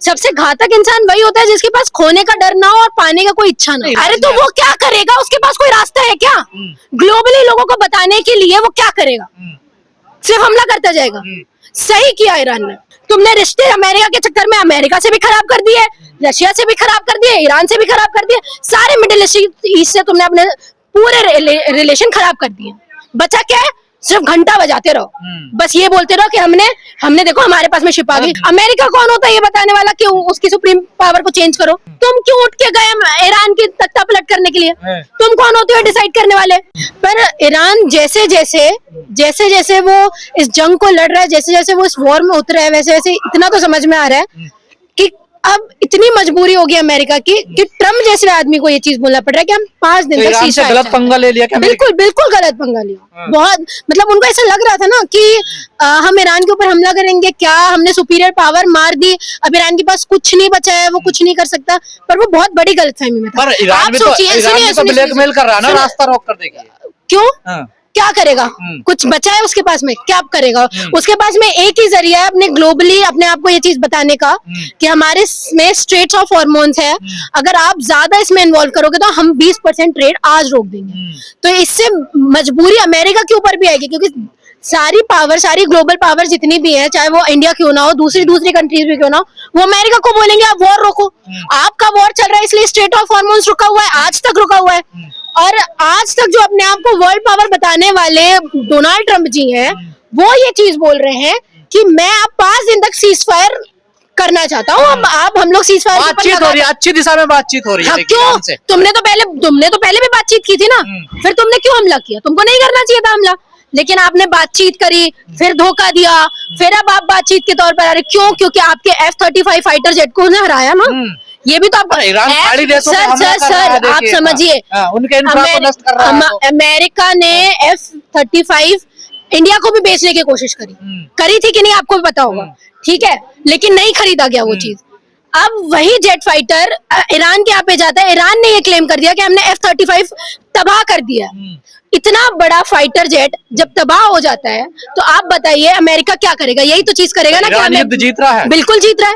सबसे घातक इंसान वही होता है जिसके पास खोने का डर ना हो और पाने का कोई इच्छा ना हो। अरे तो वो क्या करेगा, उसके पास कोई रास्ता है क्या? ग्लोबली लोगों को बताने के लिए वो क्या करेगा? सिर्फ हमला करता जाएगा। सही किया ईरान ने। तुमने रिश्ते अमेरिका के चक्कर में अमेरिका से भी खराब कर दिए, रशिया से भी खराब कर दिए, ईरान से भी खराब कर दिए, सारे मिडिल ईस्ट से तुमने अपने पूरे रिलेशन खराब कर दिए। बचा क्या है? सिर्फ घंटा बजाते रहो, बस ये बोलते रहो कि हमने देखो हमारे पास में शिप आ गई। अमेरिका कौन होता है ये बताने वाला कि उसकी सुप्रीम पावर को चेंज करो? तुम क्यों उठ के गए ईरान की तख्ता पलट करने के लिए? तुम कौन होते हो डिसाइड करने वाले? पर ईरान जैसे जैसे वो इस जंग को लड़ रहा है, जैसे जैसे वो इस वॉर में उतरा है, वैसे वैसे इतना तो समझ में आ रहा है कि अब इतनी मजबूरी होगी अमेरिका की कि ट्रम्प जैसे आदमी को ये चीज बोलना पड़ रहा है कि हम 5 दिन तक ईरान से गलत पंगा ले लिया क्या? बिल्कुल गलत पंगा लिया। बहुत मतलब उनको ऐसा लग रहा था ना कि हम ईरान के ऊपर हमला करेंगे, क्या हमने सुपीरियर पावर मार दी, अब ईरान के पास कुछ नहीं बचा है, वो कुछ नहीं कर सकता। पर वो बहुत बड़ी गलतफहमी में था। आप सोचिए, ब्लैकमेल कर रहा है ना, रास्ता रोक कर देगा। क्यों? क्या करेगा? कुछ बचा है उसके पास में? क्या करेगा? उसके पास में एक ही जरिया है अपने ग्लोबली अपने आप को ये चीज बताने का कि हमारे में स्ट्रेट्स ऑफ हॉर्मोन्स है, अगर आप ज्यादा इसमें इन्वॉल्व करोगे तो हम 20% ट्रेड आज रोक देंगे। तो इससे मजबूरी अमेरिका के ऊपर भी आएगी, क्योंकि सारी ग्लोबल पावर जितनी भी है, चाहे वो इंडिया क्यों ना हो, दूसरी कंट्रीज भी क्यों ना हो, वो अमेरिका को बोलेंगे आप वॉर रोको। आपका वॉर चल रहा है इसलिए स्ट्रेट ऑफ हॉर्मोन्स रुका हुआ है, आज तक रुका हुआ है। और आज तक जो अपने आप को वर्ल्ड पावर बताने वाले डोनाल्ड ट्रम्प जी हैं, वो ये चीज बोल रहे हैं कि मैं अब 5 दिन तक सीज फायर करना चाहता हूँ। अब आप हम लोग सीज फायर बातचीत हो रही है, अच्छी दिशा में बातचीत हो रही है। क्यों? तुमने तो पहले भी बातचीत की थी ना, फिर तुमने क्यों हमला किया? तुमको नहीं करना चाहिए था हमला, लेकिन आपने बातचीत करी, फिर धोखा दिया, फिर अब आप बातचीत के तौर पर आ रहे। क्यों? क्योंकि आपके F-35 फाइटर जेट को उन्हें हराया ना, ये भी तो आपको सर आप समझिए। अमेरिका ने F-35 इंडिया को भी बेचने की कोशिश करी थी कि नहीं, आपको भी पता होगा, ठीक है, लेकिन नहीं खरीदा गया वो चीज। अब वही जेट फाइटर ईरान के यहाँ पे जाता है, ईरान ने ये क्लेम कर दिया कि हमने F-35 तबाह कर दिया। इतना बड़ा फाइटर जेट जब तबाह हो जाता है तो आप बताइए अमेरिका क्या करेगा? यही तो चीज करेगा ना कि युद्ध जीत रहा है। बिल्कुल जीत रहा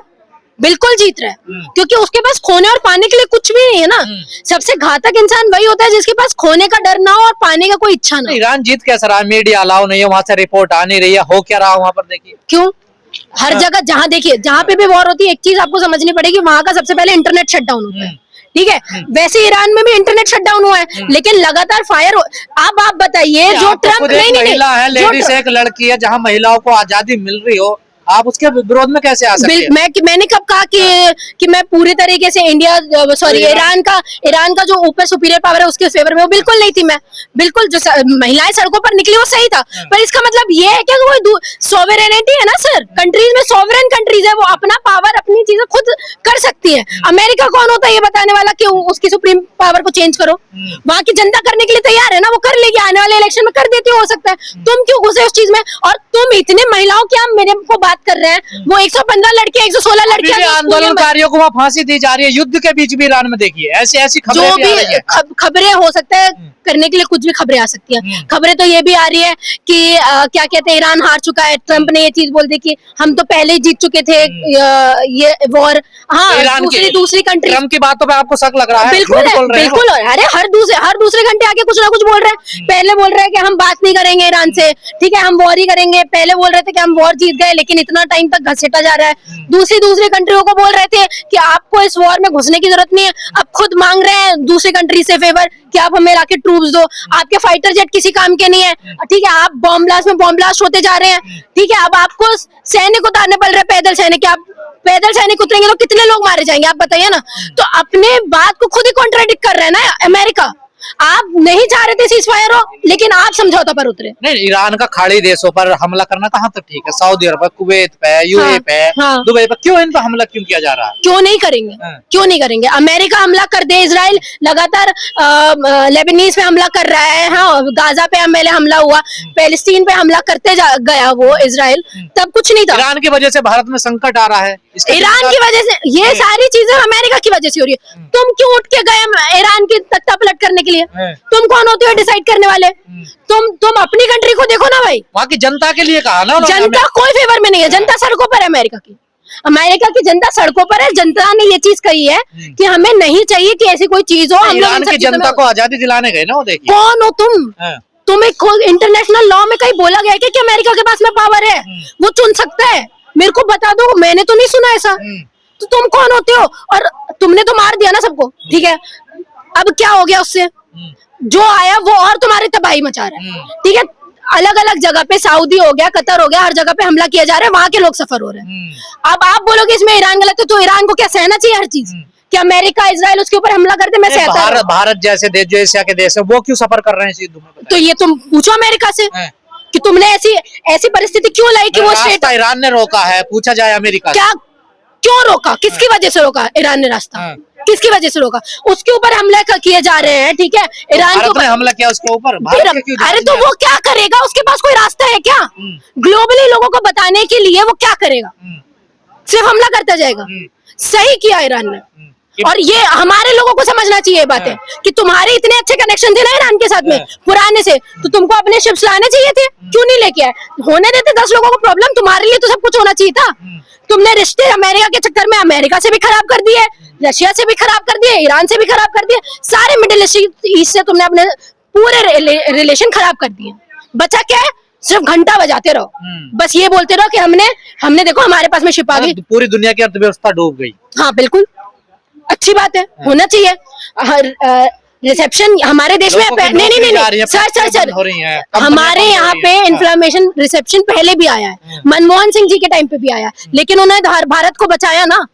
है, क्योंकि उसके पास खोने और पाने के लिए कुछ भी नहीं है ना। सबसे घातक इंसान वही होता है जिसके पास खोने का डर ना हो और पाने का कोई इच्छा ना हो। ईरान जीत कैसा रहा? मीडिया अलाउ नहीं है, वहां से रिपोर्ट आ नहीं रही है, हो क्या रहा वहां पर? देखिए क्यों हर जगह जहाँ पे भी वॉर होती है, एक चीज आपको समझनी पड़ेगी, वहां का सबसे पहले इंटरनेट शटडाउन होता है, ठीक है? वैसे ईरान में भी इंटरनेट शटडाउन हुआ है, लेकिन लगातार फायर। अब आप बताइए, जो ट्रम्प महिला है, लेडीज एक लड़की है, जहाँ महिलाओं को आजादी मिल रही हो, आप उसके विरोध में कैसे आ सकते हैं? मैंने कब कहा कि मैं पूरी तरीके से ईरान का जो ऊपर सुपीरियर पावर है उसके फेवर में? वो बिल्कुल नहीं थी। मैं बिल्कुल जो महिलाएं सड़कों पर निकली वो सही था, पर इसका मतलब ये है कि कोई सॉवरेनिटी है ना सर, कंट्रीज में सॉवरेन कंट्रीज है, वो अपना पावर अपनी चीजें खुद कर सकती है। अमेरिका कौन होता है ये बताने वाला कि उसकी सुप्रीम पावर को चेंज करो? वहां की जनता करने के लिए तैयार है ना, वो कर लेगी, आने वाले इलेक्शन में कर देती हो सकता है। तुम क्यों घुसे उस चीज में? और तुम इतने महिलाओं की आप मेरे को बात कर रहे हैं, वो 115 लड़के 116 लड़कियां आंदोलनकारियों को वहाँ फांसी दी जा रही है, युद्ध के बीच भी ईरान में देखिए ऐसी खबरें हो सकता है करने के लिए, कुछ भी खबरें आ सकती हैं। खबरें तो ये भी आ रही है कि क्या कहते हैं, ईरान हार चुका है। ट्रम्प ने ये चीज बोल दी कि हम तो पहले ही जीत चुके थे ये वॉर। हाँ, दूसरी कंट्री। ट्रम्प की बातों पे आपको शक लग रहा है? बिल्कुल। अरे हर दूसरे घंटे आके कुछ ना कुछ बोल रहे हैं। पहले बोल रहे हैं कि हम बात नहीं करेंगे ईरान से, ठीक है, हम वॉर ही करेंगे। पहले बोल रहे थे कि हम वॉर जीत गए, लेकिन इतना टाइम तक घसीटा जा रहा है। दूसरी कंट्रियों को बोल रहे थे कि आपको इस वॉर में घुसने की जरूरत नहीं है, अब खुद मांग रहे हैं दूसरी कंट्री से फेवर कि आप हमें लाके ट्रूप्स दो। आपके फाइटर जेट किसी काम के नहीं है, ठीक है, आप बॉम्ब ब्लास्ट होते जा रहे हैं, ठीक है, अब आपको सैनिक उतारने पड़ रहे हैं, पैदल सैनिक। आप पैदल सैनिक उतरेंगे तो कितने लोग मारे जाएंगे, आप बताइए ना। तो अपने बात को खुद ही कॉन्ट्राडिक्ट कर रहे हैं ना अमेरिका। आप नहीं चाह रहे थे सीजफायर हो, लेकिन आप समझौता पर उतरे। नहीं, ईरान का खाड़ी देशों पर हमला करना कहाँ तक ठीक है? सऊदी अरब, कुवैत पे, यूएई पे, दुबई पे, क्यों इन पर हमला क्यों किया जा रहा है? क्यों नहीं करेंगे? अमेरिका हमला कर दे, इजराइल लगातार लेबनीज पे हमला कर रहा है, हाँ, गाजा पे पहले हमला हुआ, पैलेस्टीन पे हमला करते गया वो इजराइल, तब कुछ नहीं था। ईरान की वजह से भारत में संकट आ रहा है, ईरान की वजह से, ये सारी चीजें अमेरिका की वजह से हो रही है। तुम क्यों उठ के गए ईरान की तख्ता पलट करने के लिए? तुम कौन होते हो डिसाइड करने वाले? तुम अपनी कंट्री को देखो ना भाई। वहाँ की जनता के लिए कहा ना, जनता कोई फेवर में नहीं है, जनता सड़कों पर है अमेरिका की। अमेरिका की जनता सड़कों पर है, जनता ने ये चीज कही है कि हमें नहीं चाहिए कि ऐसी कोई चीज हो। हम लोग ईरान की जनता को आजादी दिलाने गए ना वो, देखिए। कौन हो तुम? तुम्हें इंटरनेशनल लॉ में कहीं बोला गया है कि अमेरिका के पास में पावर है, वो चुन सकता है? मेरे को बता दो, मैंने तो नहीं सुना ऐसा। तो तुम कौन होते हो? और तुमने तो मार दिया ना सबको, ठीक है, अब क्या हो गया उससे? जो आया वो और तुम्हारी तबाही मचा रहा है, ठीक है। अलग अलग जगह पे सऊदी हो गया, कतर हो गया, हर जगह पे हमला किया जा रहा है, वहां के लोग सफर हो रहे हैं। अब आप बोलोगे इसमें ईरान गलत है, तो ईरान को क्या सहना चाहिए हर चीज? कि अमेरिका इजराइल उसके ऊपर हमला करते, मैं सहता हूं। भारत जैसे देश, जो एशिया के देश है, वो क्यों सफर कर रहे हैं इस युद्ध में? तो ये तुम पूछो अमेरिका से कि तुमने ऐसी परिस्थिति क्यों लाई कि वो रास्ता ईरान ने रोका है, पूछा जाए अमेरिका क्या, क्यों रोका? किसकी वजह से रोका ईरान ने रास्ता? किसकी वजह से रोका? उसके ऊपर हमले किए जा रहे हैं, ठीक है। ईरान के ऊपर हमला किया, उसके ऊपर अरे तो वो क्या करेगा? उसके पास कोई रास्ता है क्या? ग्लोबली लोगों को बताने के लिए वो क्या करेगा? सिर्फ हमला करता जाएगा। सही किया ईरान ने, और ये हमारे लोगों को समझना चाहिए ये बात है कि तुम्हारे इतने अच्छे कनेक्शन थे ना ईरान के साथ में पुराने से, तो तुमको अपने शिप्स लाने चाहिए थे, क्यों नहीं लेके आए? होने देते 10 लोगों को प्रॉब्लम, तुम्हारे लिए तो सब कुछ होना चाहिए था। तुमने रिश्ते अमेरिका के चक्कर में अमेरिका से भी खराब कर दिए, रशिया से भी खराब कर दिए, ईरान से भी खराब कर दिए, सारे मिडिल ईस्ट से तुमने अपने पूरे रिलेशन खराब कर दिए। बचा क्या है? सिर्फ घंटा बजाते रहो, बस ये बोलते रहो कि हमने देखो हमारे पास में शिप आ गई, पूरी दुनिया की अर्थव्यवस्था डूब गई। हाँ बिल्कुल, अच्छी बात है, होना चाहिए। रिसेप्शन हमारे देश में नहीं सर हमारे यहाँ पे इन्फ्लेमेशन रिसेप्शन पहले भी आया है, मनमोहन सिंह जी के टाइम पे भी आया, लेकिन उन्होंने भारत को बचाया ना।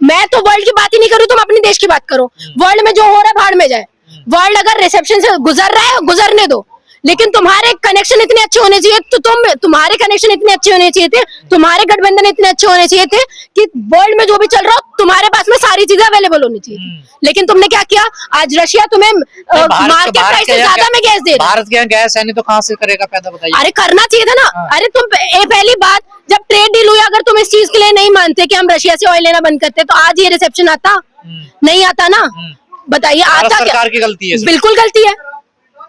मैं तो वर्ल्ड की बात ही नहीं करूँ, तुम अपने देश की बात करो। वर्ल्ड में जो हो रहा है भाड़ में जाए, वर्ल्ड अगर रिसेप्शन से गुजर रहा है गुजरने दो, लेकिन तुम्हारे कनेक्शन इतने अच्छे होने चाहिए, तो तुम्हारे कनेक्शन इतने अच्छे होने चाहिए थे, तुम्हारे गठबंधन इतने अच्छे होने चाहिए थे कि वर्ल्ड में जो भी चल रहा हो तुम्हारे पास में सारी चीजें अवेलेबल होनी चाहिए। लेकिन तुमने क्या किया? आज रशिया तुम्हें मार्केट प्राइस से ज्यादा में गैस दे रहा है। भारत के यहाँ गैस है नहीं तो कहाँ से करेगा पैदा, बताइए। अरे करना चाहिए था ना। अरे तुम पहली बात, जब ट्रेड डील हुई, अगर तुम इस चीज के लिए नहीं मानते कि हम रशिया से ऑयल लेना बंद करते, तो आज ये रिसेप्शन आता नहीं आता ना? बताइए, आता क्या? सरकार की गलती है, बिल्कुल गलती है।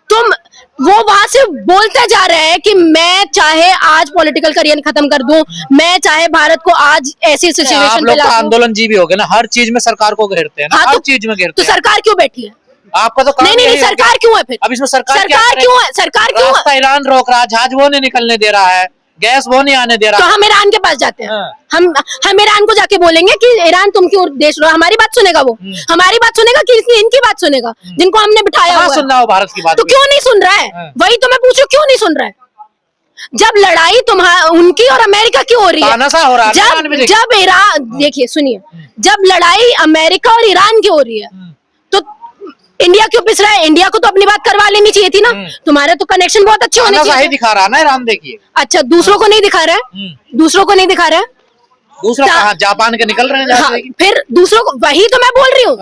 तुम वो वहां से बोलते जा रहे हैं कि मैं चाहे आज पॉलिटिकल करियर खत्म कर दूं, मैं चाहे भारत को आज ऐसी सिचुएशन पे ला दूं। आंदोलन जी भी हो गए ना, हर चीज में सरकार को घेरते हैं ना। हर चीज में घेरते हैं। तो सरकार क्यों बैठी है? आपका तो नहीं सरकार क्यों है फिर? अब इसमें सरकार क्यों है? सरकार क्यों है? ईरान रोक रहा, जहाज वो नहीं निकलने दे रहा है, गैस वो नहीं आने दे रहा। तो हम ईरान के पास जाते हैं, हम ईरान को जाके बोलेंगे कि ईरान तुम क्यों देश रो? हमारी बात सुनेगा वो? हमारी बात सुनेगा कि इनकी बात सुनेगा, जिनको हमने बिठाया हुआ है? सुन रहा हो भारत की बात, तो क्यों नहीं सुन रहा है? वही तो मैं पूछूं, क्यों नहीं सुन रहा है? जब लड़ाई उनकी और अमेरिका की हो रही है, जब ईरान, देखिए सुनिए, जब लड़ाई अमेरिका और ईरान की हो रही है, तो इंडिया क्यों पिस रहा है? इंडिया को तो अपनी बात करवा लेनी चाहिए थी ना। तुम्हारे तो कनेक्शन बहुत अच्छे होने चाहिए। दिखा रहा है ना ईरान, देखिए। अच्छा, दूसरों को नहीं दिखा रहा है? दूसरों को नहीं दिखा रहा है? दूसरा कहाँ? जापान के निकल रहे हैं। हाँ, फिर दूसरों को, वही तो मैं बोल रही हूँ।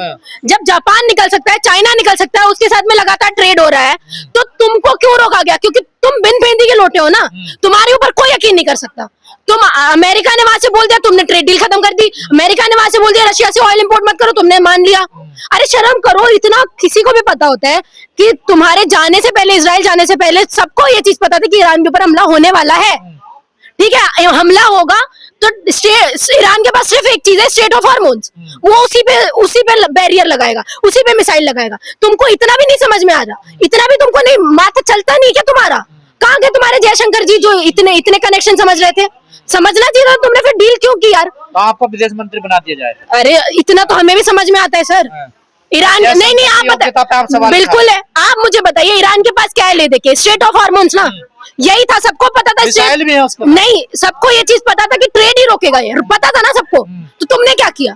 जब जापान निकल सकता है, चाइना निकल सकता है, उसके साथ में लगातार ट्रेड हो रहा है, तो तुमको क्यों रोका गया? क्योंकि तुम बिन पेंदी के लोटे हो ना, तुम्हारे ऊपर कोई यकीन नहीं कर सकता। तुम, अमेरिका ने वहां से बोल दिया, तुमने ट्रेड डील खत्म कर दी। अमेरिका ने वहां से बोल दिया रशिया से ऑयल इंपोर्ट मत करो, तुमने मान लिया। अरे शर्म करो, इतना किसी को भी पता होता है कि तुम्हारे जाने से पहले, इजराइल जाने से पहले सबको ये चीज पता थी कि ईरान के ऊपर हमला होने वाला है, ठीक है। हमला होगा तो ईरान के पास सिर्फ एक चीज है, स्टेट ऑफ हार्मोन्स, वो उसी पे बैरियर लगाएगा, उसी पे मिसाइल लगाएगा। तुमको इतना भी नहीं समझ में आ रहा, इतना भी तुमको नहीं, माथा चलता नहीं क्या तुम्हारा? कहाँ गए तुम्हारे जयशंकर जी जो इतने कनेक्शन समझ रहे थे? समझना चाहिए था, तुमने फिर डील क्यों की यार? तो आपको विदेश मंत्री बना दिया जाए। अरे इतना तो हमें भी समझ में आता है सर। ईरान नहीं आप बताइए, बिल्कुल है। आप मुझे बताइए ईरान के पास क्या है ले देके? स्टेट ऑफ हार्मोन्स ना, यही था, सबको पता था। मिसाइल भी है उसको। नहीं, सबको ये चीज पता था कि ट्रेड ही रोकेगा, ये पता था ना सबको। तो तुमने क्या किया?